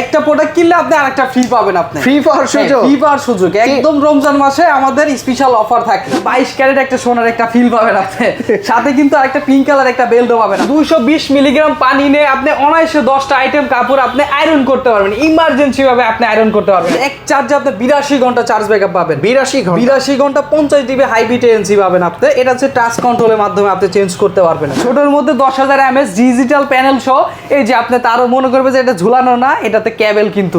একটা প্রোডাক্ট কিনলে আপনি আরেকটা ফ্রি পাবেন। আপনি ফ্রি পাওয়ার সুযোগ, ফ্রি পাওয়ার সুযোগ একদম রমজান মাসে আমাদের স্পেশাল অফার থাকে। 22 ক্যারেট একটা সোনার একটা ফিল পাবেন আপনি, সাথে কিন্তু আরেকটা পিঙ্ক কালার একটা বেল্টও পাবেন। 220 মিলিগ্রাম পানি নিয়ে আপনি অনায়াসে 10টা আইটেম কাপড় আপনি আয়রন করতে পারবেন, ইমার্জেন্সি ভাবে আপনি আয়রন করতে পারবেন। এক চার্জে আপনি 82 ঘন্টা চার্জ ব্যাকআপ পাবেন। 82 ঘন্টা 50 ডিবি হাই বিট এএনসি পাবেন আপনি। এটা হচ্ছে টাচ কন্ট্রোলের মাধ্যমে আপনি চেঞ্জ করতে পারবেন। ছোটর মধ্যে 10,000 mAh ডিজিটাল প্যানেল সহ, এই যে আপনি তারও মনে করবে যে এটা ঝুলানো না, এটাতে কেবল, কিন্তু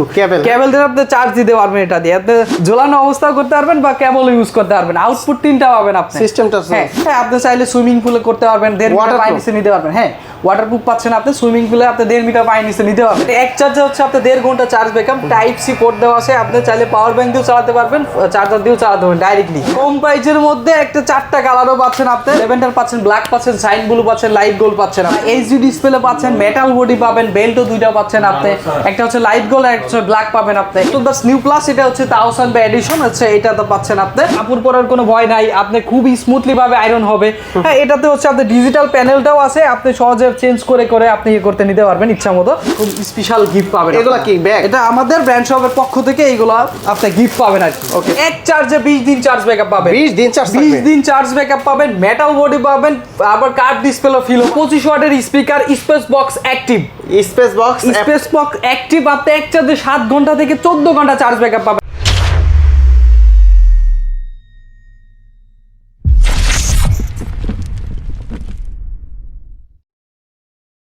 কেবল দিয়ে আপনি চার্জ দিতে পারবেন। এটা দিয়ে আপনি ঝোলানো অবস্থাও করতে পারবেন বা কেবল ইউজ করতে পারবেন। আউটপুট 3টা পাবেন আপনি। সিস্টেমটা হ্যাঁ, আপনি চাইলে সুইমিং পুলে করতে পারবেন, 1.5 মিটার পানি নিচে নিতে পারবেন। হ্যাঁ, ওয়াটারপ্রুফ পাচ্ছেন আপনি, সুইমিং পুলে আপনি 1.5 মিটার পানি নিচে নিতে পারবেন। এক চার্জে হচ্ছে আপনি 1.5 ঘন্টা charge backup. Type C port দেওয়া আছে, আপনি চাইলে পাওয়ার ব্যাংক দিয়েও চালাতে পারবেন, চার্জার দিয়েও চালাতে পারবেন ডাইরেক্টলি। কম প্রাইসের মধ্যে একটা 4টা কালারও পাচ্ছেন আপনি। লেভেন্ডার পাচ্ছেন, ব্ল্যাক পাচ্ছেন, সাইন ব্লু পাচ্ছেন, লাইট গোল্ড পাচ্ছেন। এইচডি ডিসপ্লে পাচ্ছেন, মেটাল বডি পাবেন, বেল্টও 2টা পাচ্ছেন আপনি। একটা হচ্ছে লাইট গোল্ড, একটা হচ্ছে ব্ল্যাক পাবেন আপনি। তো বাস নিউ প্লাস, এটা হচ্ছে 1000 বা এডিশন হচ্ছে, এটা তো পাচ্ছেন আপনি। কাপড় পরার কোনো ভয় নাই, আপনি খুব স্মুথলি ভাবে আয়রন হবে। হ্যাঁ, এটাতে হচ্ছে আপনি ডিজিটাল প্যানেলটাও আছে, আপনি সহজে চেঞ্জ করে করে আপনি করতে নিতে পারবেন ইচ্ছা মতো। খুব স্পেশাল গিফট পাবেন। এগুলা কি ব্যাগ? এটা আমাদের ব্র্যান্ড শপের পক্ষ থেকে এইগুলা আপনি গিফট পাবেন আর কি। ওকে, এক চার্জে 20 দিন চার্জ ব্যাকআপ পাবেন। 20 দিন চার্জ 20 দিন চার্জ ব্যাকআপ পাবেন, মেটাল বডি পাবেন, আবার কার্ভ ডিসপ্লে ফিল, 25 ওয়াটের speaker, space box active. Space box active আপনি এক চার্জে 7 ঘন্টা থেকে 14 ঘন্টা চার্জ ব্যাকআপ পাবেন।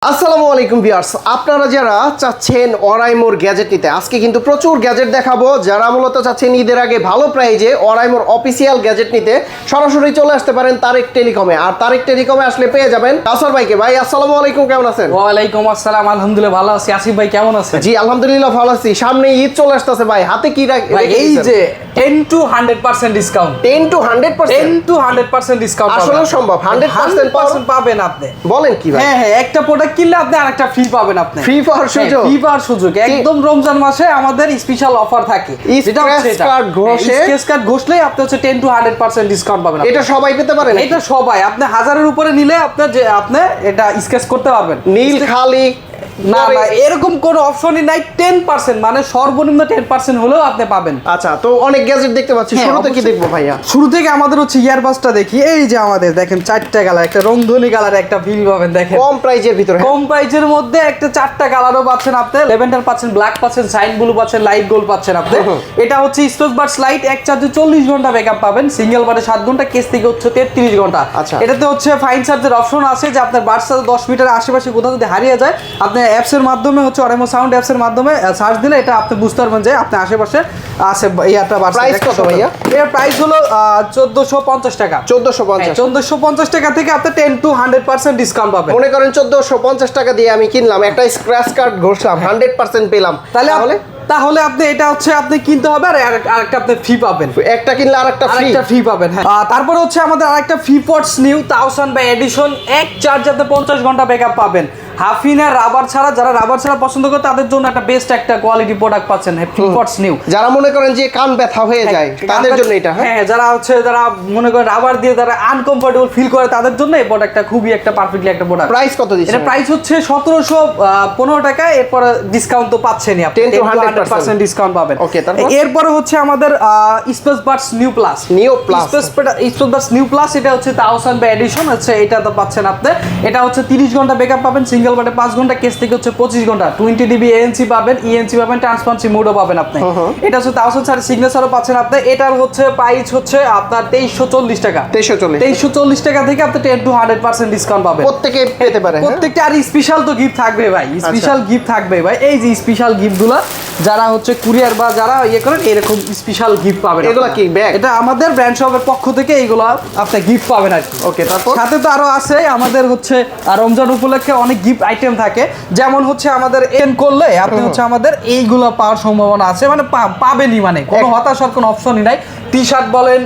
আসসালামু আলাইকুম ভিউয়ার্স, আপনারা যারা চাচ্ছেন অরাইমোর গ্যাজেট নিতে, আজকে কিন্তু প্রচুর গ্যাজেট দেখাবো। যারা মূলত চাচ্ছেন ঈদের আগে ভালো প্রাইজে অরাইমোর অফিসিয়াল গ্যাজেট নিতে, সরাসরি চলে আসতে পারেন তারেক টেলিকমে। আর তারেক টেলিকমে আসলে পেয়ে যাবেন কাউসার ভাইকে। ভাই আসসালামু আলাইকুম, কেমন আছেন? ওয়ালাইকুম আসসালাম, আলহামদুলিল্লাহ ভালো আছি। আসিফ ভাই কেমন আছেন? জি আলহামদুলিল্লাহ ভালো আছি। সামনে ঈদ চলে আসতেছে ভাই, হাতে কি ভাই এই যে 10 to 100% ডিসকাউন্ট। 10 to 100% ডিসকাউন্ট আসলে সম্ভব। 100% পাবেন আপনি। বলেন কি ভাই? হ্যাঁ হ্যাঁ, একটা প্রোডাক্ট কিনলে আপনি আরেকটা ফ্রি পাবেন। আপনি ফ্রি পাওয়ার সুযোগ, ফ্রি পাওয়ার সুযোগ একদম রমজান মাসে আমাদের স্পেশাল অফার থাকে। যেটা হচ্ছে এটা স্ক্র্যাচ কার্ড ঘষলেই আপনি হচ্ছে 10 to 100% ডিসকাউন্ট পাবেন। এটা সবাই পেতে পারে না? এটা সবাই, আপনি 1000-এর উপরে নিলে আপনি এটা স্ক্র্যাচ করতে পারবেন। নীল খালি না না, এরকম কোন অপশনই নাই। 10% মানে সর্বনিম্ন 10% হলেও আপনি পাবেন। আচ্ছা, তো অনেক গ্যাজেট দেখতে পাচ্ছি। শুরুতে কি দেখবো ভাইয়া? শুরু থেকে আমাদের হচ্ছে ইয়ারবাসটা দেখি। এই যে আমাদের দেখেন 4টা কালার, একটা রংধনী কালার, একটা ফিল পাবেন। দেখেন কম প্রাইজের ভিতরে, কম প্রাইজের মধ্যে একটা 4টা কালারও পাচ্ছেন আপনি। লেভেন্ডার পাচ্ছেন, ব্ল্যাক পাচ্ছেন, সাইন ব্লু পাচ্ছেন, লাইট গোল্ড পাচ্ছেন আপনি। এটা হচ্ছে স্টোজ বাডস লাইট, এক চার্জে 40 ঘন্টা ব্যাকআপ পাবেন, সিঙ্গেল বারে 7 ঘন্টা, কেস থেকে হচ্ছে 33 ঘন্টা। আচ্ছা, এটাতে হচ্ছে ফাইন চার্জের অপশন আছে, যে আপনার বাডস 10 মিটার আশেপাশে কোথাও যদি হারিয়ে যায়, আপনি অ্যাপস এর মাধ্যমে হচ্ছে অরাইমো সাউন্ড অ্যাপস এর মাধ্যমে সার্চ দিলে এটা আপনি বুঝতে পারবেন যে আপনি আশেপাশে আছে ইয়াটা বাডস। প্রাইস কত ভাইয়া? এর প্রাইস হলো 1450 টাকা। 1450 টাকা থেকে আপনি 10 to 100% ডিসকাউন্ট পাবেন। মনে করেন 1450 টাকা দিয়ে আমি কিনলাম, একটা স্ক্র্যাচ কার্ড ঘষলাম, 100% পেলাম, তাহলে আপনি এটা হচ্ছে আপনি কিনতে হবে, আর আরেকটা আপনি ফ্রি পাবেন। একটা কিনলে আরেকটা ফ্রি পাবেন। হ্যাঁ, তারপরে হচ্ছে আমাদের আরেকটা ফ্রিপোর্টস নিউ 1000 বা এডিশন, এক চার্জ আপনি 50 ঘন্টা ব্যাকআপ পাবেন। হাফিনার রাবার ছাড়া, যারা রাবার ছাড়া পছন্দ করে তাদের জন্য একটা বেস্ট একটা কোয়ালিটি প্রোডাক্ট পাচ্ছেন ফ্রিপোর্টস নিউ। যারা মনে করেন যে কান ব্যথা হয়ে যায় তাদের জন্য এটা। হ্যাঁ, যারা মনে করেন রাবার দিয়ে যারা আনকমফোর্টেবল ফিল করে তাদের জন্য এই প্রোডাক্টটা খুবই একটা পারফেক্টলি একটা প্রোডাক্ট। প্রাইস কত দিচ্ছেন? এটা প্রাইস হচ্ছে 1715 টাকা। এরপর ডিসকাউন্ট তো পাচ্ছেনই আপনি, 10 to 100% ডিসকাউন্ট পাবেন। ওকে, তারপর এরপরে হচ্ছে আমাদের space Buds new plus. Space Buds new plus, এটা হচ্ছে 1000 বা এডিশন হচ্ছে, এটা তো পাচ্ছেন আপনি। এটা হচ্ছে 30 ঘন্টা ব্যাকআপ পাবেন, সিঙ্গেল বারে 5 ঘন্টা, কেস থেকে হচ্ছে 25 ঘন্টা, 20 ডিবি এএনসি পাবেন, ইএনসি পাবেন, ট্রান্সপারেন্সি মোডও পাবেন আপনি। এটা হচ্ছে 1000 সাথে সিগনেচারও পাচ্ছেন আপনি। এটার হচ্ছে প্রাইস হচ্ছে আপনার 2340 টাকা। 2340 টাকা থেকে আপনি 10 to 100% ডিসকাউন্ট পাবেন। প্রত্যেককে পেতে পারে, প্রত্যেকটা। আর স্পেশাল তো গিফট থাকবে ভাই, স্পেশাল গিফট থাকবে ভাই। এই যে স্পেশাল গিফটগুলো যারা হচ্ছে কুরিয়ার বা যারা করেন, এরকম স্পেশাল গিফট পাবেন। এগুলো কি ব্যাগ? এটা আমাদের ব্র্যান্ড শপের পক্ষ থেকে এইগুলো আপনি গিফট পাবেন আর কি। ওকে, তারপর সাথে তো আরো আছে আমাদের হচ্ছে রমজান উপলক্ষে অনেক গিফট আইটেম থাকে। যেমন হচ্ছে আমাদের এন করলে আপনি হচ্ছে আমাদের এইগুলো পাওয়ার সম্ভাবনা আছে, মানে পাবেনই, মানে কোনো হতাশার কোনো অপশনই নাই। টি শার্ট বলেন,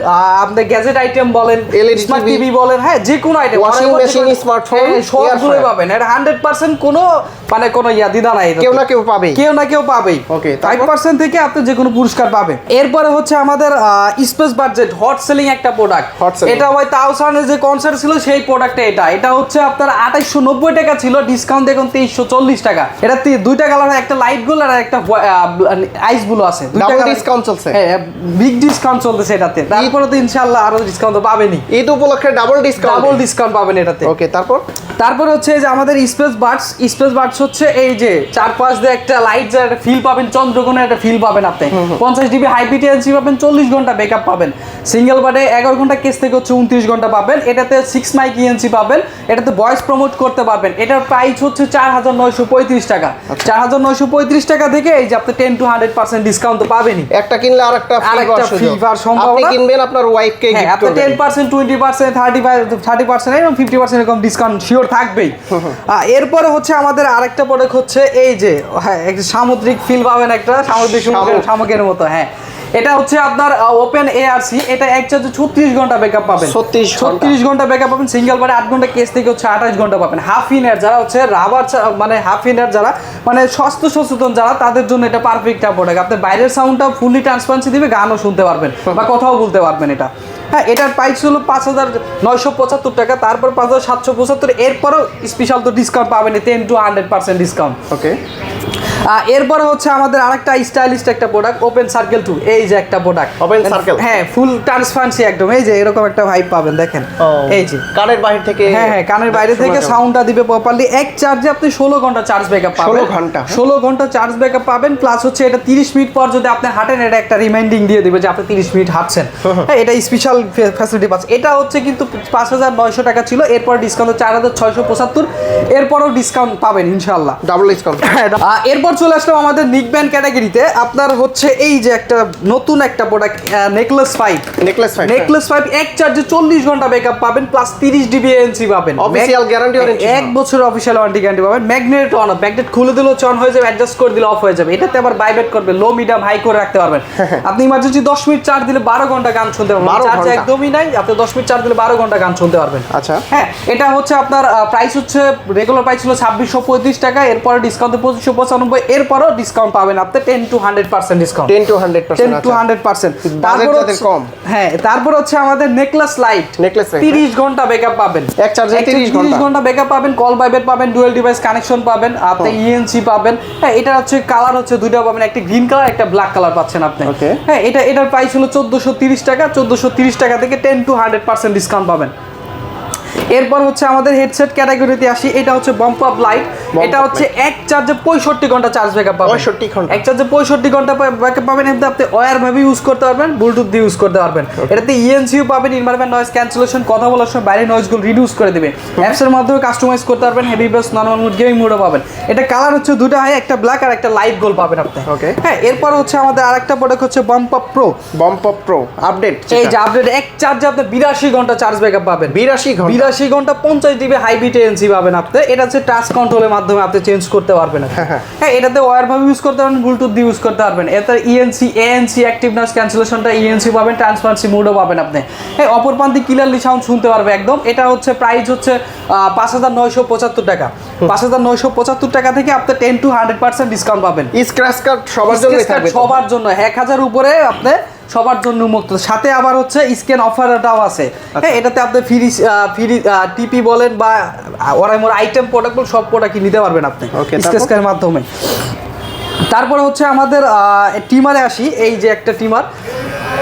আপনি গ্যাজেট আইটেম বলেন, স্মার্ট টিভি বলেন, হ্যাঁ যে কোনো আইটেম, ওয়াশিং মেশিন, স্মার্টফোন সবগুলো পাবেন। এটা 100% কোনো মানে কোনো দ্বিধা নাই, কেউ না কেউ পাবেই। ওকে, ওকে 5% থেকে আপনি যে কোনো পুরস্কার পাবেন। এরপরে হচ্ছে আমাদের স্পেস বাজেট হট সেলিং একটা প্রোডাক্ট, এটা ওই তাওসানের যে কনসার্ট ছিল সেই প্রোডাক্টটা, এটা হচ্ছে আপনার 2890 টাকা ছিল, ডিসকাউন্ট দেখুন 2340 টাকা। এটা দুইটা কালার, একটা লাইট গোল্ড আর একটা আইস ব্লু আছে, ডাবল ডিসকাউন্ট চলছে। হ্যাঁ, বিগ ডিসকাউন্ট চলতেছে এটাতে। তারপরে তো ইনশাআল্লাহ আরো ডিসকাউন্ট তো পাবেনই, ঈদ উপলক্ষে ডাবল ডিসকাউন্ট পাবেন এটাতে। ওকে, তারপর হচ্ছে যে আমাদের স্পেস বাডস হচ্ছে এই যে চারপাশ দিয়ে একটা লাইট যে একটা ফিল পাবেন, চন্দ্রকোণের একটা ফিল পাবেন আপনি। 50 ডিবি হাই পিটেন্সি পাবেন, 40 ঘন্টা ব্যাকআপ পাবেন। সিঙ্গেল বাডে 11 ঘন্টা কেস থেকে হচ্ছে 29 ঘন্টা পাবেন। এটাতে 6 মাইক ইএনসি পাবেন, এটাতে ভয়েস প্রমোট করতে পারবেন। এটার প্রাইস হচ্ছে 4935 টাকা। 4935 টাকা থেকে এই যে আপনি 10 to 100% ডিসকাউন্ট তো পাবেনই। একটা কিনলে আরেকটা ফ্রি পাওয়ার সম্ভাবনা। আপনি কিনবেন আপনার ওয়াইফকে গিফট করবেন। 10%, 20%, 30% এবং 50% এরকম ডিসকাউন্ট শিওর থাকবেই। এরপরে হচ্ছে আমাদের আরেকটা প্রোডাক্ট হচ্ছে এই যে একটা সামুদ্রিক ফিল পাবেন, একটা সামুদ্রিক শামুকের মতো। হ্যাঁ, এটা হচ্ছে আপনার ওপেন এআরসি, এটা এক চার্জে 36 ঘন্টা ব্যাকআপ পাবেন। 36 ঘন্টা ব্যাকআপ পাবেন। সিঙ্গেল বারে 8 ঘন্টা, কেস থেকে হচ্ছে 28 ঘন্টা পাবেন। হাফ ইনার যারা হচ্ছে রাবার, মানে হাফ ইনার যারা মানে স্বাস্থ্য সচেতন যারা, তাদের জন্য এটা পারফেক্ট একটা প্রোডাক্ট। আপনি বাইরের সাউন্ডটা ফুললি ট্রান্সপারেন্সি দিবে, গানও শুনতে পারবেন বা কথাও বলতে পারবেন এটা। হ্যাঁ, এটার প্রাইস হলো 5975 টাকা, তারপর 5775। এরপরও স্পেশাল তো ডিসকাউন্ট পাবেন, 10 to 100% ডিসকাউন্ট। ওকে, এরপরে হচ্ছে আমাদের আরেকটা স্টাইলিস্ট একটা প্রোডাক্ট, ওপেন সার্কেল 2। এই যে একটা প্রোডাক্ট ওপেন সার্কেল, হ্যাঁ, ফুল ট্রান্সপারেন্সি একদম। এই যে এরকম একটা ভাইব পাবেন, দেখেন এই যে কানের বাইরে থেকে, হ্যাঁ কানের বাইরে থেকে সাউন্ডটা দিবে প্রপারলি। এক চার্জে আপনি 16 ঘন্টা চার্জ ব্যাকআপ পাবেন। 16 ঘন্টা চার্জ ব্যাকআপ পাবেন। প্লাস হচ্ছে এটা 30 মিনিট পর যদি আপনি হাঁটেন, এটা একটা রিমাইন্ডিং দিয়ে দিবে যে আপনি 30 মিনিট হাঁটছেন। হ্যাঁ, এটা স্পেশাল ফ্যাসিলিটি পাচ্ছে। এটা হচ্ছে কিন্তু 5900 টাকা ছিল, এরপর ডিসকাউন্ট 4675। এরপরও ডিসকাউন্ট পাবেন ইনশাআল্লাহ, ডাবল ডিসকাউন্ট। এরপর চলে আসলাম আমাদের নিক ব্যান্ড ক্যাটাগরিতে। আপনার হচ্ছে এই যে একটা নতুন একটা প্রোডাক্ট, নেকলেস 5। এক চার্জে 40 ঘন্টা ব্যাকআপ পাবেন, প্লাস 30 ডিবি এএনসি পাবেন। অফিশিয়াল গ্যারান্টি ওয়ারেন্টি, 1 বছরের অফিশিয়াল ওয়ারেন্টি গ্যারান্টি পাবেন। ম্যাগনেট অন অফ, ম্যাগনেট খুলে দিলে হচ্ছে অন হয়ে যাবে, অ্যাডজাস্ট করে দিলে অফ হয়ে যাবে। এটাতে আবার বাইব্রেট করবে, লো মিডিয়াম হাই করে রাখতে পারবেন। আপনি ইমার্জেন্সি 10 মিনিট চার্জ দিলে 12 ঘন্টা গান শুনতে পারবেন। চার্জ একদমই নাই, আপনি 10 মিনিট চার্জ দিলে 12 ঘন্টা গান শুনতে পারবেন। আচ্ছা, হ্যাঁ, এটা হচ্ছে আপনার প্রাইস হচ্ছে রেগুলার প্রাইস ছিল 2635 টাকা, এরপরে ডিসকাউন্টে 2595। এরপরও ডিসকাউন্ট পাবেন আপনি 10 to 100% ডিসকাউন্ট। 10 to 100%। তারপর কম। হ্যাঁ, তারপর হচ্ছে আমাদের নেকলেস লাইট 30 ঘন্টা ব্যাকআপ পাবেন। এক চার্জে 30 ঘন্টা ব্যাকআপ পাবেন, কল বাইবেট পাবেন, ডুয়াল ডিভাইস কানেকশন পাবেন, আপনি ইএনসি পাবেন। হ্যাঁ, এটা হচ্ছে কালার হচ্ছে দুইটা পাবেন, একটা গ্রিন কালার, একটা ব্ল্যাক কালার পাচ্ছেন আপনি। হ্যাঁ, এটার প্রাইস হলো 1430 টাকা। 1430 টাকা থেকে 10 to 100% ডিসকাউন্ট পাবেন। এরপর হচ্ছে আমাদের হেডসেট ক্যাটাগরিতে আসি। এটা হচ্ছে বম্প আপ লাইট, এটা হচ্ছে এক চার্জে 65 ঘন্টা চার্জ ব্যাকআপ পাবেন। 65 ঘন্টা, এক চার্জে 65 ঘন্টা ব্যাকআপ পাবেন। এতে আপনি ওয়্যার ভাবে ইউজ করতে পারবেন, ব্লুটুথ দিয়ে ইউজ করতে পারবেন। এটাতে ইএনসিও পাবেন, এনভায়রনমেন্ট নয়েজ ক্যান্সেলেশন, কথা বলার সময় বাইরে নয়েজগুলো রিডিউস করে দিবে। অ্যাপসের মাধ্যমে কাস্টমাইজ করতে পারবেন, heavy bass, normal mode, gaming মোডও পাবেন। এটা কালার হচ্ছে দুটো হয়, একটা ব্ল্যাক আর একটা লাইট গোল্ড পাবেন আপনি। ওকে, হ্যাঁ, এরপর হচ্ছে আমাদের আরেকটা প্রোডাক্ট হচ্ছে বাম্প আপ প্রো আপডেট। এই যে আপডেট, এক চার্জে আপনি 82 ঘন্টা চার্জ ব্যাকআপ পাবেন। 82 ঘন্টা 50 ডিবি হাই বিট এএনসি পাবেন আপনি। এটা হচ্ছে টাচ কন্ট্রোলের মাধ্যমে আপনি চেঞ্জ করতে পারবেন। হ্যাঁ, এটাতে ওয়্যার ভাবে ইউজ করতে পারবেন, ব্লুটুথ দিয়ে ইউজ করতে পারবেন। এতে ইএনসি, এএনসি, অ্যাক্টিভ নয়েজ ক্যান্সেলেশনটা ইএনসি পাবেন, ট্রান্সপারেন্সি মোডও পাবেন আপনি। হ্যাঁ, অপর প্রান্তে ক্লিয়ারলি সাউন্ড শুনতে পারবে একদম। এটা হচ্ছে প্রাইস হচ্ছে 5975 টাকা। 5975 টাকা থেকে আপনি 10 to 100% ডিসকাউন্ট পাবেন। স্ক্র্যাচ কার্ড সবার জন্য থাকবে, সবার জন্য 1000 উপরে আপনি সবার জন্য মুক্ত। সাথে আবার হচ্ছে স্ক্যান অফারটাও আছে। হ্যাঁ, এটাতে আপনি ফ্রি টিপি বলেন বা ওরাইমোর আইটেম প্রোডাক্ট সব প্রোডাক্টই নিতে পারবেন আপনি স্ক্যানের মাধ্যমে। তারপরে হচ্ছে আমাদের টিমারে আসি। এই যে একটা টিমার,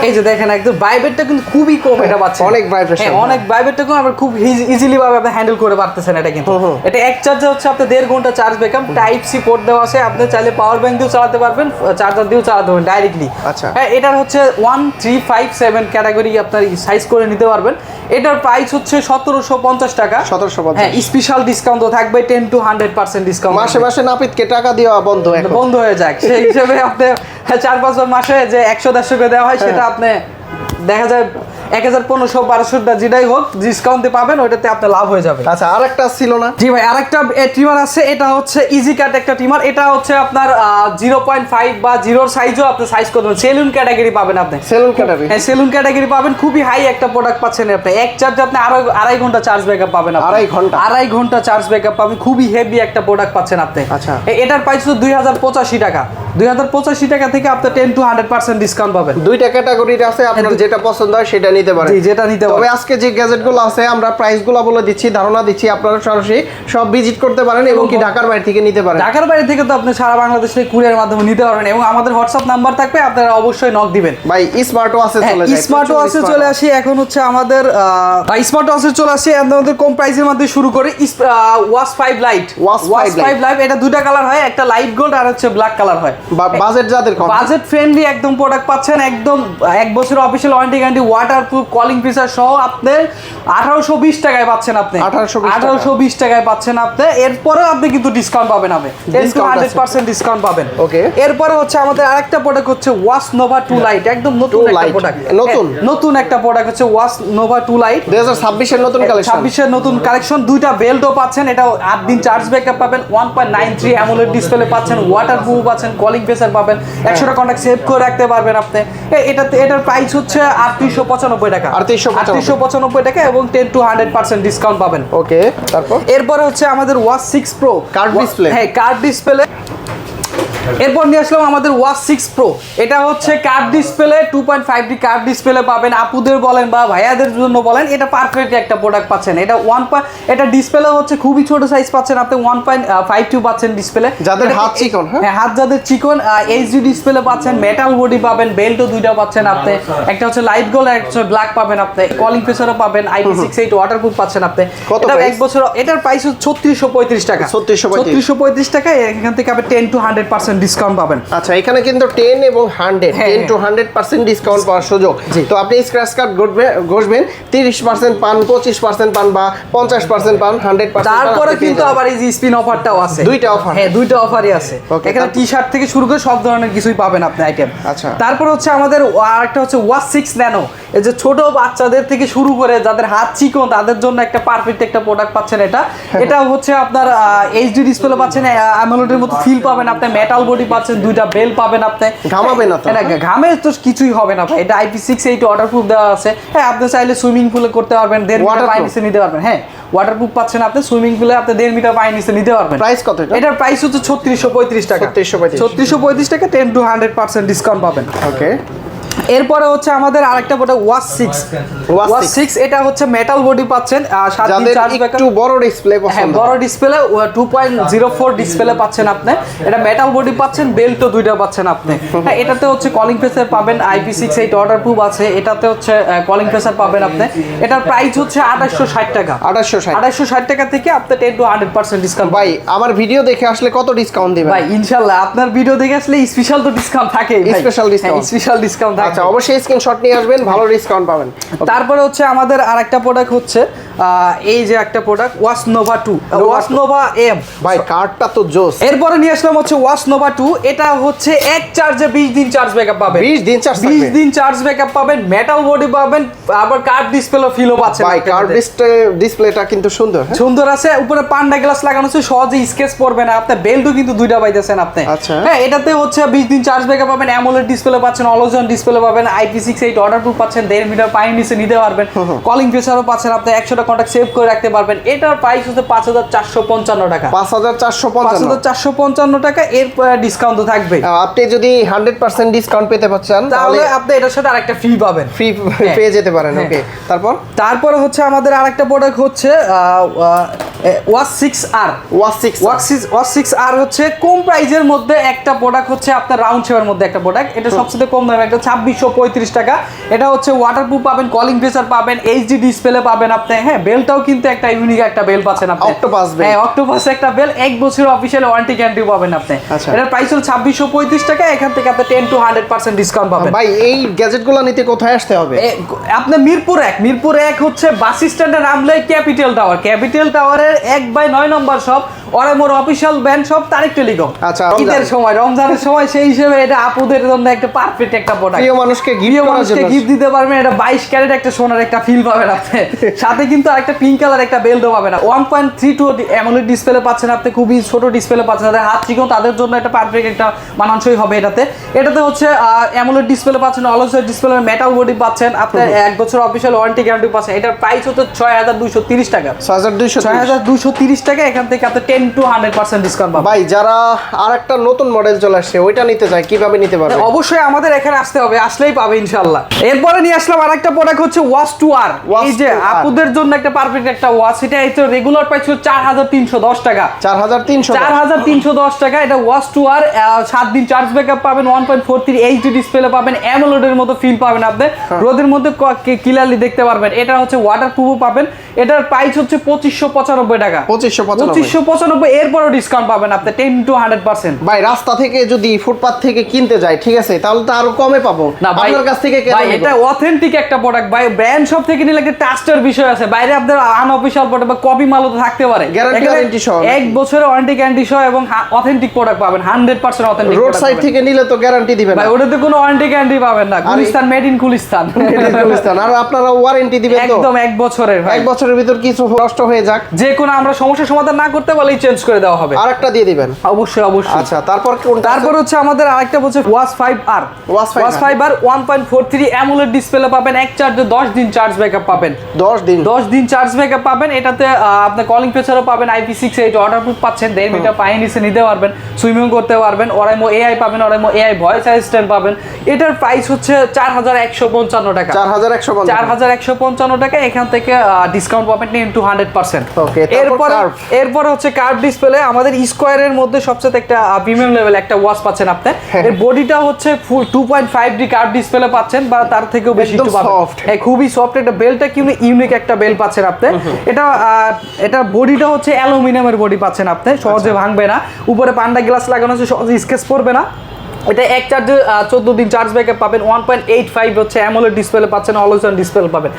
এই যে দেখেন একদম ভাইব্রেটটা কিন্তু খুবই কম এটা পাচ্ছেন। অনেক ভাইব্রেশন, অনেক ভাইব্রেটটা কম, আবার খুব ইজিলি ভাবে আপনি হ্যান্ডেল করে পারতেছেন এটা কিন্তু। এটা এক চার্জে হচ্ছে আপনি 1.5 ঘন্টা charge backup, type C port দেওয়া আছে। আপনি চাইলে পাওয়ার ব্যাংক দিয়েও চালাতে পারবেন, চার্জার দিয়েও চালাতে পারবেন ডাইরেক্টলি। আচ্ছা, হ্যাঁ, এটার হচ্ছে 1357 ক্যাটাগরি আপনার সাইজ করে নিতে পারবেন। এটার প্রাইস হচ্ছে 1750 টাকা। 1750। হ্যাঁ, স্পেশাল ডিসকাউন্ট থাকবে 10 to 100% ডিসকাউন্ট। মাসে নাপিতকে টাকা দেওয়া বন্ধ হয়ে যায়, সেই হিসেবে আপনি 4-5 মাসে যে 100-150 করে দেওয়া হয়, সেটা আপনি দেখা যায় 1000-1500-1200 যেটাই হোক ডিসকাউন্টে পাবেন, ওইটাতে আপনার লাভ হয়ে যাবে। আচ্ছা, আরেকটা ছিল না? জি ভাই, আরেকটা ট্রিমার আছে। এটা হচ্ছে ইজি কাট একটা ট্রিমার। এটা হচ্ছে আপনার 0.5 বা 0 সাইজও আপনি সাইজ করবেন। সেলুন ক্যাটাগরি পাবেন আপনি। হ্যাঁ, সেলুন ক্যাটাগরি পাবেন। খুবই হাই একটা প্রোডাক্ট পাচ্ছেন আপনি। এক চার্জ আপনি 2.5 ঘন্টা চার্জ ব্যাকআপ পাবেন। 2.5 ঘন্টা চার্জ ব্যাকআপ পাবেন। খুবই হেভি একটা প্রোডাক্ট পাচ্ছেন আপনি। আচ্ছা, এটার প্রাইস হচ্ছে 2085 টাকা। 2085 টাকা থেকে আপনি 10 to 100% ডিসকাউন্ট পাবেন। দুইটা ক্যাটাগরির আছে, আপনার যেটা পছন্দ হয় সেটা নিতে পারেন। জি, যেটা নিতে তবে পারেন। আজকে যে গ্যাজেটগুলো আছে আমরা প্রাইসগুলো বলে দিচ্ছি, ধারণা দিচ্ছি, আপনারা সরাসরি সব ভিজিট করতে পারেন এবং কি ঢাকার বাইরে থেকে নিতে পারেন। ঢাকার বাইরে থেকে তো আপনি সারা বাংলাদেশে কুরিয়ার মাধ্যমে নিতে পারবেন এবং আমাদের হোয়াটসঅ্যাপ নাম্বার থাকবে, আপনারা অবশ্যই নক দিবেন। ভাই স্মার্ট ওয়াচে চলে যাই, স্মার্ট ওয়াচে চলে আসি। এখন হচ্ছে আমাদের স্মার্ট ওয়াচে চলে আসি আমাদের কম প্রাইসের মধ্যে শুরু করে ওয়াচ 5 লাইট। ওয়াচ 5 লাইট এটা দুইটা কালার হয়, একটা লাইট গোল্ড আর হচ্ছে ব্ল্যাক কালার হয়। বাজেট যাদের কম, বাজেট ফ্রেন্ডলি একদম প্রোডাক্ট পাচ্ছেন, একদম 1 বছরের official warranty guarantee, waterproof, calling feature সহ আপনি 1820 টাকায় পাচ্ছেন। আপনি 1820 টাকায় পাচ্ছেন আপনি। এরপরেও আপনি কিন্তু ডিসকাউন্ট পাবেন, আপনি 100% ডিসকাউন্ট পাবেন। ওকে, এরপরে হচ্ছে আমাদের আরেকটা প্রোডাক্ট হচ্ছে ওয়াচ নোভা 2 লাইট, একদম নতুন একটা প্রোডাক্ট। নতুন একটা প্রোডাক্ট হচ্ছে ওয়াচ নোভা 2 লাইট, 2026 এর নতুন কালেকশন। 26 এর নতুন কালেকশন। দুইটা বেল্টও পাচ্ছেন, এটা 8 দিন চার্জ ব্যাকআপ পাবেন, 1.93 অ্যামোলেড ডিসপ্লে পাচ্ছেন, ওয়াটারপ্রুফ পাচ্ছেন, কলিং ফিচার পাবেন, 100টা কন্টাক্ট সেভ করে রাখতে পারবেন আপনি। এটার প্রাইস হচ্ছে 3895 টাকা, 3895 টাকা এবং 10 to 100% ডিসকাউন্ট পাবেন। ওকে, তারপর এরপরে হচ্ছে আমাদের ওয়াচ 6 প্রো কার্ড ডিসপ্লে। হ্যাঁ, কার্ড ডিসপ্লে। এরপর নিয়ে আসলাম আমাদের ওয়াচ 6 প্রো। এটা হচ্ছে card display, 2.5D card display পাবেন। আপুদের বলেন বা ভাইয়াদের জন্য বলেন, এটা পারফেক্ট একটা প্রোডাক্ট পাচ্ছেন। এটা ডিসপ্লে হচ্ছে খুবই ছোট সাইজ পাচ্ছেন আপনি, 1.52 পাচ্ছেন ডিসপ্লে। যাদের হাত চিকন, হ্যাঁ হাত যাদের চিকন, এইচডি ডিসপ্লে পাচ্ছেন, মেটাল বডি পাবেন, বেল্টও দুইটা পাচ্ছেন আপনি। একটা হচ্ছে লাইট গোল্ড আর একটা হচ্ছে ব্ল্যাক পাবেন আপনি, কলিং ফিচারও পাবেন, IP68 ওয়াটারপ্রুফ পাচ্ছেন আপনি। এটা 1 বছর, এটার প্রাইস হচ্ছে 3635 টাকা। 3635 টাকা, এখান থেকে আপনি 10 to 100% ডিসকাউন্ট পাবেন। আচ্ছা, এখানে কিন্তু 10 এবং 100 10 to 100% ডিসকাউন্ট পাওয়ার সুযোগ। তো আপনি স্ক্র্যাচ কার্ড ঘষবেন, 30% পান, 25% পান বা 50% পান, 100%। তারপরে কিন্তু আবার এই যে স্পিন অফারটাও আছে, দুইটা অফার। হ্যাঁ, দুইটা অফারই আছে। এখানে টি-শার্ট থেকে শুরু করে সব ধরনের কিছুই পাবেন আপনি আইটেম। আচ্ছা, তারপর হচ্ছে আমাদের আরেকটা হচ্ছে ওয়াচ 6 ন্যানো। এই যে ছোট বাচ্চাদের থেকে শুরু করে যাদের হাত চিকন তাদের জন্য একটা পারফেক্ট একটা প্রোডাক্ট পাচ্ছেন। এটা হচ্ছে আপনার এইচডি ডিসপ্লে পাচ্ছেন, অ্যামোলেডের মতো ফিল পাবেন আপনি, মেটাল বডি পাচ্ছেন, দুইটা বেল পাবেন আপনি। ঘামাবে না তো? ঘামে তো কিছুই হবে না ভাই, এটা IP68 ওয়াটারপ্রুফ দেওয়া আছে। হ্যাঁ, আপনি চাইলে সুইমিং পুলে করতে পারবেন, 1.5 মিটার পানি নিচে নিতে পারবেন। হ্যাঁ, ওয়াটারপ্রুফ পাচ্ছেন আপনি, সুইমিং পুলে আপনি 1.5 মিটার পানি নিচে নিতে পারবেন। প্রাইস কত এটা? এটার প্রাইস হচ্ছে 3635 টাকা। 3635 টাকা, 10 to 100% ডিসকাউন্ট পাবেন। ওকে, এরপরে হচ্ছে আমাদের আরেকটা প্রোডাক্ট ওয়াচ 6। ওয়াচ 6 এটা হচ্ছে মেটাল বডি পাচ্ছেন, 7 দিন চার্জ ব্যাকআপ, একটু বড় ডিসপ্লে পছন্দ। হ্যাঁ, বড় ডিসপ্লে, 2.04 ডিসপ্লে পাচ্ছেন আপনি। এটা মেটাল বডি পাচ্ছেন, বেল্টও দুইটা পাচ্ছেন আপনি। হ্যাঁ, এটাতে হচ্ছে কলিং ফিচার পাবেন, IP68 ওয়াটারপ্রুফ আছে, এটাতে হচ্ছে কলিং ফিচার পাবেন আপনি। এটার প্রাইস হচ্ছে 2860 টাকা। 2860 টাকা থেকে আপনি 10 to 100% ডিসকাউন্ট। ভাই, আমার ভিডিও দেখে আসলে কত ডিসকাউন্ট দিবেন? ভাই ইনশাআল্লাহ আপনার ভিডিও দেখে আসলে স্পেশাল তো ডিসকাউন্ট থাকে, স্পেশাল ডিসকাউন্ট, স্পেশাল ডিসকাউন্ট। আচ্ছা, অবশ্যই স্ক্রিনশট নিয়ে আসবেন, ভালো ডিসকাউন্ট পাবেন। তারপরে হচ্ছে আমাদের আরেকটা প্রোডাক্ট হচ্ছে এই যে একটা product Watch Nova 2, Watch Nova M. ভাই, কার্ডটা তো জোস। এরপরে নিয়ে আসলাম হচ্ছে ওয়াচ নোভা 2। এটা হচ্ছে এক চার্জে 20 দিন চার্জ ব্যাকআপ পাবেন। 20 দিন চার্জ, 20 দিন চার্জ ব্যাকআপ পাবেন, মেটাল বডি পাবেন, আবার কার্ড ডিসপ্লে ফিলও পাচ্ছেন। ভাই, কার্ড ডিসপ্লেটা কিন্তু সুন্দর, সুন্দর আছে, উপরে পান্ডা গ্লাস লাগানো আছে, সহজে স্কেচ পড়বে না আপনি। বেল্টও কিন্তু দুইটা পাইতেছেন আপনি। আচ্ছা, হ্যাঁ, এটাতে হচ্ছে 20 দিন চার্জ ব্যাকআপ পাবেন, অ্যামোলেড ডিসপ্লে পাচ্ছেন, অলোজন ডিসপ্লে পাবেন, IP68 ওয়াটারপ্রুফ পাচ্ছেন, 1.5 মিটার পানি নিচে নিতে পারবেন, কলিং ফিচারও পাচ্ছেন আপনি, 100টা কন্টাক্ট সেভ করে রাখতে পারবেন। এটার প্রাইস হচ্ছে 5455 টাকা। 5455 টাকা। এর ডিসকাউন্ট তো থাকবে। আপনি যদি 100% ডিসকাউন্ট পেতে পাচ্ছেন তাহলে আপনি এটার সাথে আরেকটা ফ্রি পাবেন, ফ্রি পেয়ে যেতে পারেন। ওকে, তারপর হচ্ছে আমাদের আরেকটা প্রোডাক্ট হচ্ছে ওয়াচ 6R। ওয়াচ 6R হচ্ছে কম প্রাইজের মধ্যে একটা প্রোডাক্ট, হচ্ছে আপনার রাউন্ড শেপের মধ্যে একটা প্রোডাক্ট। এটা সবচেয়ে কম দামে একটা 2635 টাকা। এটা হচ্ছে ওয়াটারপ্রুফ পাবেন, কলিং ফিচার পাবেন, এইচডি ডিসপ্লে পাবেন আপনি। হ্যাঁ, বেলটাও কিন্তু একটা ইউনিক একটা বেল পাচ্ছেন আপনি, অক্টোপাস বেল। হ্যাঁ, অক্টোপাস একটা বেল, 1 বছরের অফিশিয়াল ওয়ারেন্টি গ্যারান্টি পাবেন আপনি। এটার প্রাইস হলো 2635 টাকা। এখান থেকে আপনি 10 to 100% ডিসকাউন্ট পাবেন। ভাই, এই গ্যাজেটগুলো নিতে কোথায় আসতে হবে? আপনি মিরপুর 1 হচ্ছে বাস স্ট্যান্ডে নামলে ক্যাপিটাল টাওয়ারের 1/9 নম্বর শপ, ওরাইমোর official band shop, Tarek telecom. আচ্ছা, ঈদের সময়, রমজানের সময়, সেই হিসেবে এটা আপুদের জন্য একটা পারফেক্ট একটা প্রোডাক্ট। প্রিয় মানুষকে গিফট দিতে পারবেন। এটা 22 ক্যারেট একটা সোনার একটা ফিল পাবেন আপনি। সাথে কিন্তু আরেকটা পিঙ্ক কালার একটা বেল্টও পাবেন। 1.32 অ্যামোলেড ডিসপ্লে পাচ্ছেন আপনি, খুবই ছোট ডিসপ্লে পাচ্ছেন। যাদের হাত চিকন তাদের জন্য একটা পারফেক্ট একটা মানানসই হবে। এটাতে হচ্ছে অ্যামোলেড ডিসপ্লে পাচ্ছেন, অলোজের ডিসপ্লে, মেটাল বডি পাচ্ছেন আপনি, 1 বছর অফিশিয়াল ওয়ারেন্টি গ্যারান্টি পাচ্ছেন। এটার প্রাইস হচ্ছে 6230 টাকা। 6230 টাকা। এখান থেকে আপনি 10 10 to 100% ডিসকাউন্ট পাবেন। ভাই যারা আরেকটা নতুন মডেল চলে আসছে ওইটা নিতে চায় কিভাবে নিতে পারবে? অবশ্যই আমাদের এখানে আসতে হবে, আসলেই পাবে ইনশাআল্লাহ। এরপরে নিয়ে আসলাম আরেকটা প্রোডাক্ট হচ্ছে ওয়াচ টু আর। এই যে আপুদের জন্য একটা পারফেক্ট একটা ওয়াচ, এটা হচ্ছে রেগুলার প্রাইস হচ্ছে 4310 টাকা। 4310 টাকা। এটা ওয়াচ টু আর 7 দিন চার্জ ব্যাকআপ পাবেন, 1.43 এইচডি ডিসপ্লে পাবেন, অ্যামোলেডের মতো ফিল পাবেন আপনি, রোদের মধ্যে ক্লিয়ারলি দেখতে পারবেন। এটা হচ্ছে ওয়াটারপ্রুফ পাবেন। এটার প্রাইস হচ্ছে 2595 টাকা। 2595 এরপরও ডিসকাউন্ট পাবেন আপনি 10 to 100%। ভাই রাস্তা থেকে যদি ফুটপাত থেকে কিনতে যায় ঠিক আছে তাহলে তো আরো কমে পাবো না ভাই, আপনার কাছ থেকে কেন ভাই নিব? এটা অথেন্টিক একটা প্রোডাক্ট ভাই, ব্র্যান্ড শপ থেকে নিলে একটা ট্রাস্টের বিষয় আছে। বাইরে আপনাদের আনঅফিশিয়াল প্রোডাক্ট বা কপি মালও তো থাকতে পারে। গ্যারান্টি সহ 1 বছরের ওয়ারেন্টি গ্যারান্টি সহ এবং অথেন্টিক প্রোডাক্ট পাবেন, 100% অথেন্টিক। রোড সাইড থেকে নিলে তো গ্যারান্টি দিবেন ভাই, না ওটাতে কোনো ওয়ারেন্টি গ্যারান্টি পাবেন না। Gulistan, made in Gulistan. আর আপনারা ওয়ারেন্টি দিবেন তো একদম 1 বছরের ভাই। 1 বছরের ভিতর কিছু নষ্ট হয়ে যাক, যে কোনো আমরা সমস্যার সমাধান না করতে পারলেই চেঞ্জ করে দেওয়া হবে। আরেকটা দিয়ে দিবেন। অবশ্যই অবশ্যই। আচ্ছা তারপর কোনটা? তারপর হচ্ছে আমাদের আরেকটা হচ্ছে watch 5R। Watch 5R 1.43 AMOLED display পাবেন, এক চার্জে 10 দিন চার্জ ব্যাকআপ পাবেন। 10 দিন চার্জ ব্যাকআপ পাবেন। এটাতে আপনি কলিং ফিচারও পাবেন, IP68 ওয়াটারপ্রুফ পাচ্ছেন, 1.5 মিটার পানি নিচে নিতে পারবেন, সুইমিং করতে পারবেন। ওরাইমো AI পাবেন, ওরাইমো AI ভয়েস অ্যাসিস্ট্যান্ট পাবেন। এটার প্রাইস হচ্ছে 4155 টাকা। 4155 টাকা। এখান থেকে ডিসকাউন্ট পাবেন 10 to 100%। ওকে, এরপর হচ্ছে কার্ভ ডিসপ্লে। আমাদের স্কয়ারের মধ্যে সবচেয়ে একটা প্রিমিয়াম লেভেল একটা ওয়াচ পাচ্ছেন আপনি। এর বডিটা হচ্ছে ফুল 2.5D কার্ভ ডিসপ্লে পাচ্ছেন, বা তার থেকেও বেশি একটু পাবেন। খুবই সফট একটা বেলটা, কি ইউনিক একটা বেল পাচ্ছেন আপনি। এটা বডিটা হচ্ছে অ্যালুমিনিয়ামের বডি পাচ্ছেন আপনি, সহজে ভাঙবে না। উপরে পান্ডা গ্লাস লাগানো আছে, সহজে স্কেচ পড়বে না। এটা এক চার্জে 14 দিন চার্জ ব্যাকআপ পাবেন, 1.85 হচ্ছে অ্যামোলেড ডিসপ্লে পাচ্ছেন, অলওয়েজ অন ডিসপ্লে পাবেন।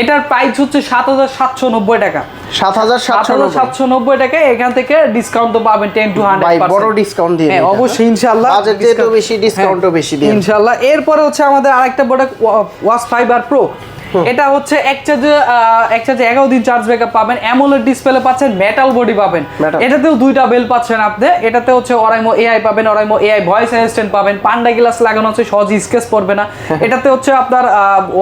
এটার প্রাইস হচ্ছে 7790 টাকা। 7790 টাকা। এখান থেকে ডিসকাউন্ট তো পাবেন 10 to 100%। ভাই বড় ডিসকাউন্ট দিয়ে দিন। অবশ্যই ইনশাআল্লাহ। বাজেট যেহেতু বেশি, ডিসকাউন্টও বেশি দিন ইনশাআল্লাহ। এরপরে হচ্ছে আমাদের আরেকটা প্রোডাক্ট ওয়াচ 5R Pro। এটা হচ্ছে এক চার্জে 11 দিন চার্জ ব্যাকআপ পাবেন, অ্যামোলেড ডিসপ্লে পাচ্ছেন, মেটাল বডি পাবেন। এটাতেও দুইটা বেল পাচ্ছেন আপনি। এটাতে হচ্ছে ওরাইমো AI পাবেন, ওরাইমো AI ভয়েস অ্যাসিস্ট্যান্ট পাবেন, পান্ডা গ্লাস লাগানো আছে, সহজে স্কেচ পড়বে না। এটাতে হচ্ছে আপনার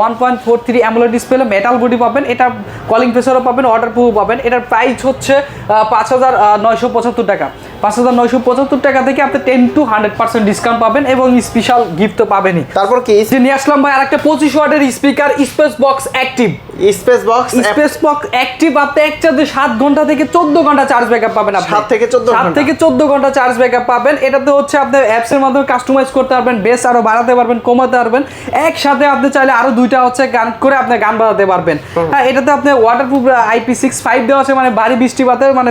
1.43 অ্যামোলেড ডিসপ্লে, মেটাল বডি পাবেন। এটা কলিং ফিচারও পাবেন, ওয়াটারপ্রুফ পাবেন। এটার প্রাইস হচ্ছে 5975 টাকা। 5975 টাকা থেকে আপনি 10 to 100% ডিসকাউন্ট পাবেন এবং স্পেশাল গিফট তো পাবেনই। তারপর কি নিয়ে আসলাম ভাই আরেকটা 25 ওয়াটের speaker, space box active. Space box active আপনি এক চার্জে 7 ঘন্টা থেকে 14 ঘন্টা চার্জ ব্যাকআপ পাবেন। আপনি 7 থেকে 14 ঘন্টা চার্জ ব্যাকআপ পাবেন। এটাতে হচ্ছে আপনি অ্যাপস এর মাধ্যমে কাস্টমাইজ করতে পারবেন, বেস আরো বাড়াতে পারবেন, কমাতে পারবেন। একসাথে আপনি চাইলে আরো দুইটা হচ্ছে গান করে আপনি গান বাজাতে পারবেন। হ্যাঁ, এটাতে আপনি ওয়াটারপ্রুফ IP65 দেওয়া আছে, মানে ভারী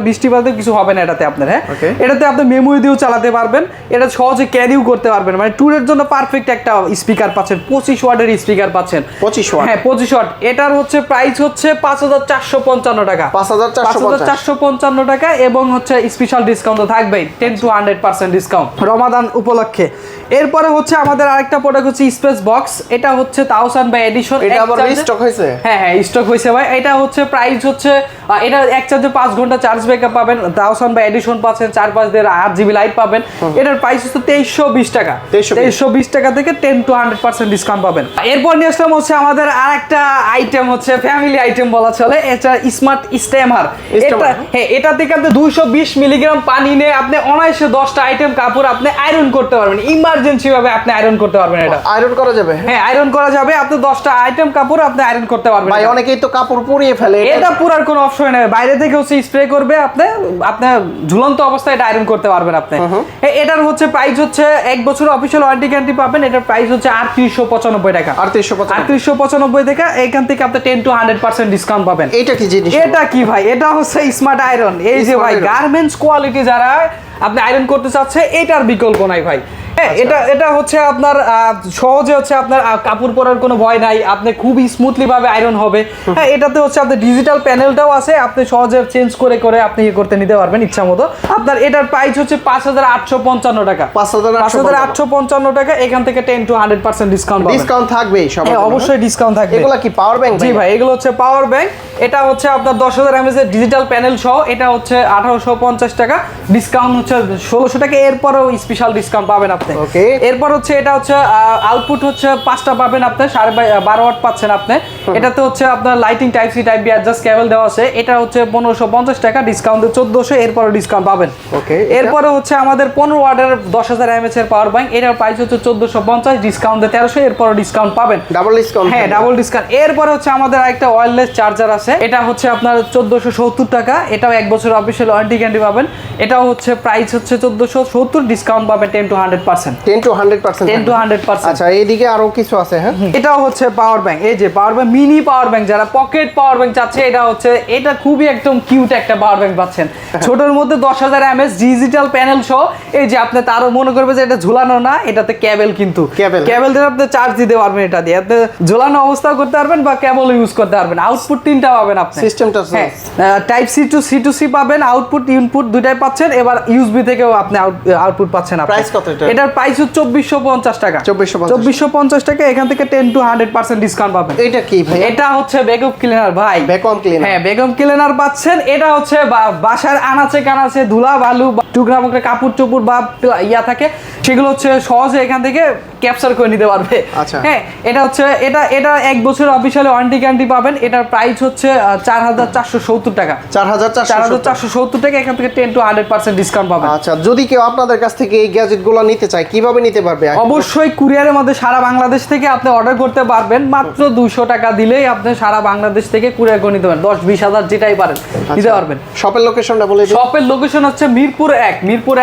বৃষ্টিপাতে কিছু হবে না এটাতে আপনার। হ্যাঁ, এটাতে আপনি মেমোরি দিয়েও চালাতে পারবেন। এটা সহজে ক্যারিও করতে পারবেন, মানে ট্যুরের জন্য পারফেক্ট একটা স্পিকার পাচ্ছেন। 25 ওয়াটের স্পিকার পাচ্ছেন। 25 ওয়াট। হ্যাঁ, 25 ওয়াট। এটার হচ্ছে প্রাইস হচ্ছে 5455 টাকা। 5455 টাকা এবং হচ্ছে স্পেশাল ডিসকাউন্ট তো থাকবেই, 10 to 100% ডিসকাউন্ট রমাদান উপলক্ষে। এরপরে হচ্ছে আমাদের আরেকটা প্রোডাক্ট হচ্ছে স্পেস বক্স। এটা হচ্ছে 1000 বাই এডিশন। এটা আবার স্টক হয়েছে? হ্যাঁ, স্টক হয়েছে ভাই। এটা হচ্ছে প্রাইস হচ্ছে এটা এক চার্জে 5 ঘন্টা চার্জ ব্যাকআপ পাবেন, 1000 বাই এডিশন পাচ্ছেন, 4-5 দিয়ে 8GB লাইট পাবেন। এটার প্রাইস হচ্ছে 2320 টাকা। 2320 টাকা থেকে 10 to 100% ডিসকাউন্ট পাবেন। এরপর নিয়ে আসলাম হচ্ছে আমাদের আরেকটা আইটেম, হচ্ছে ফ্যামিলি আইটেম বলা চলে। এটা স্মার্ট স্টেমার। এটা থেকে আপনি 220 মিলিগ্রাম পানি নিয়ে আপনি অনায়াসে 10টা আইটেম কাপড় আপনি আয়রন করতে পারবেন। ইমার্জেন্সি ভাবে আপনি আয়রন করতে পারবেন। এটা আয়রন করা যাবে? হ্যাঁ, আয়রন করা যাবে। আপনি 10টা আইটেম কাপড় আপনি আয়রন করতে পারবেন। ভাই অনেকেই তো কাপড় পুড়িয়ে ফেলে, এটা পুরার কোনো অপশন নেই। বাইরে থেকে হচ্ছে স্প্রে করবে, আপনি ঝুলন্ত অবস্থায় এটা আয়রন করতে পারবেন আপনি। এটার হচ্ছে প্রাইস হচ্ছে 1 বছর অফিশিয়াল ওয়ারেন্টি গ্যারান্টি পাবেন। এটার প্রাইস হচ্ছে 3895 টাকা। 3895 টাকা। এখান থেকে আপনি 10 to 100% ডিসকাউন্ট পাবেন। এটা কি জিনিস? এটা কি ভাই? এটা হচ্ছে স্মার্ট আয়রন। এই যে ভাই গার্মেন্টস কোয়ালিটি যারা আপনি আয়রন করতে চাচ্ছে, এটার বিকল্প নাই ভাই। এটা হচ্ছে আপনার সহজে হচ্ছে আপনার কাপড় পরার কোনো ভয় নাই, আপনি খুবই স্মুথলি ভাবে আয়রন হবে। হ্যাঁ, এটাতে হচ্ছে আপনার ডিজিটাল প্যানেলটাও আছে, আপনি সহজে চেঞ্জ করে আপনি করতে নিতে পারবেন ইচ্ছা মতো। আপনার এটার প্রাইস হচ্ছে 5855 টাকা। 5855 টাকা। এখান থেকে 10 to 100% ডিসকাউন্ট থাকবে। অবশ্যই ডিসকাউন্ট থাকবে। এগুলো কি পাওয়ার ব্যাংক? জি ভাই, এগুলো হচ্ছে পাওয়ার ব্যাংক। এটা হচ্ছে আপনার 10,000 mAh এর ডিজিটাল প্যানেল সহ। এটা হচ্ছে 1850 টাকা। ডিসকাউন্ট হচ্ছে 1600 টাকা। এরপরেও স্পেশাল ডিসকাউন্ট পাবেন আপনি। এরপর হচ্ছে এটা হচ্ছে আউটপুট হচ্ছে 5টা পাবেন আপনি, 12.5 ওয়াট পাচ্ছেন আপনি। এটাতে হচ্ছে আপনার lighting type C type B adjust cable দেওয়া আছে। এটা হচ্ছে 1550 টাকা, ডিসকাউন্ট 1400, এরপরে ডিসকাউন্ট পাবেন। ওকে, এরপরে হচ্ছে আমাদের 15 ওয়াটের 10000 mAh এর পাওয়ার ব্যাংক, এটার প্রাইস হচ্ছে 1450, ডিসকাউন্ট 1300, এরপরে ডিসকাউন্ট পাবেন। Double discount? হ্যাঁ, ডাবল ডিসকাউন্ট। এরপরে হচ্ছে আমাদের একটা ওয়্যারলেস চার্জার আছে, এটা হচ্ছে আপনার 1470 টাকা, এটাও 1 বছর অফিশিয়াল ওয়ারেন্টি গ্যারান্টি পাবেন। এটাও হচ্ছে প্রাইস হচ্ছে 1470, ডিসকাউন্ট পাবেন 10 to 100%। 10 to 100%? 10 to 100%। আচ্ছা, এইদিকে আরো কিছু আছে। হ্যাঁ, এটাও হচ্ছে পাওয়ার ব্যাংক। এই যে power bank, mini power bank, যারা পকেট পাওয়ার ব্যাংক চাচ্ছে, এটা খুবই একদম কিউট একটা পাওয়ার ব্যাংক পাচ্ছেন। ছোটর মধ্যে 10000 mAh ডিজিটাল প্যানেল সহ। এই যে আপনি তারও মনে করবে যে এটা ঝুলানো না, এটাতে কেবল, কিন্তু কেবল দিয়ে আপনি চার্জ দিতে পারবেন। এটা দিয়ে আপনি ঝুলানো অবস্থাও করতে পারবেন বা কেবল ইউজ করতে পারবেন। আউটপুট 3টা পাবেন আপনি। সিস্টেমটা type C to C to C পাবেন, আউটপুট ইনপুট দুইটাই পাচ্ছেন। এবার ইউএসবি থেকেও আপনি আউটপুট পাচ্ছেন। প্রাইস কত এটা? এটার প্রাইস হচ্ছে 2450 টাকা। 2450 টাকা, এখান থেকে 10 to 100% ডিসকাউন্ট পাবেন। এটা কি ভাই? এটা হচ্ছে ভ্যাকুয়াম ক্লিনার ভাই। Vacuum cleaner? হ্যাঁ, ভ্যাকুয়াম ক্লিনার পাচ্ছেন। এটা হচ্ছে বাসার আনাচে কানাচে ধুলা বালু টুকরা মুকরা কাপড় চোপড় বা ইয়া থাকে, সেগুলো হচ্ছে সহজে এখান থেকে ক্যাপচার করে নিতে পারবে। আচ্ছা, হ্যাঁ, এটা হচ্ছে এটা 1 বছর অফিশিয়াল ওয়ারেন্টি গ্যারান্টি পাবেন। এটার প্রাইস হচ্ছে 4470 টাকা। 4470 টাকা, এখান থেকে 10 to 100% ডিসকাউন্ট পাবেন। আচ্ছা, যদি কেউ আপনাদের কাছ থেকে এই গ্যাজেটগুলো নিতে চায়, কিভাবে নিতে পারবে? অবশ্যই কুরিয়ারের মধ্যে সারা বাংলাদেশ থেকে আপনি অর্ডার করতে পারবেন। মাত্র 200 টাকা দিলেই আপনি সারা বাংলাদেশ থেকে কুরিয়ার করে নিতে পারবেন। 10-20 হাজার যেটাই পারেন নিতে পারবেন। শপের লোকেশনটা বলে দিন। শপের লোকেশন হচ্ছে Mirpur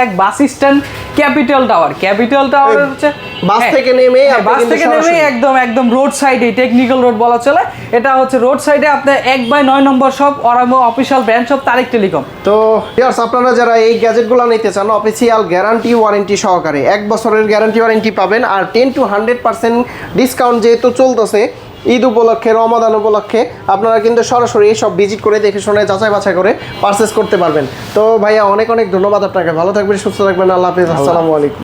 1 bus stand, capital tower হচ্ছে বাস থেকে নেমে একদম রোড সাইডে, টেকনিক্যাল রোড বলা চলে। এটা হচ্ছে রোড সাইডে, আপনি 1/9 নম্বর shop, Oraimo official brand shop, Tarek telecom. তো ভিউয়ার্স, আপনারা যারা এই গ্যাজেটগুলো নিতে চান, অফিসিয়াল গ্যারান্টি ওয়ারেন্টি সহকারে 1 বছরের গ্যারান্টি ওয়ারেন্টি পাবেন। আর 10 to 100% ডিসকাউন্ট যেহেতু চলতেছে ঈদ উপলক্ষে, রমাদান উপলক্ষে, আপনারা কিন্তু সরাসরি সব ভিজিট করে দেখে শুনে যাচাই বাছাই করে পারচেস করতে পারবেন। তো ভাইয়া, অনেক অনেক ধন্যবাদ আপনাকে। ভালো থাকবেন, সুস্থ থাকবেন। আল্লাহ হাফেজ। আসসালামু আলাইকুম।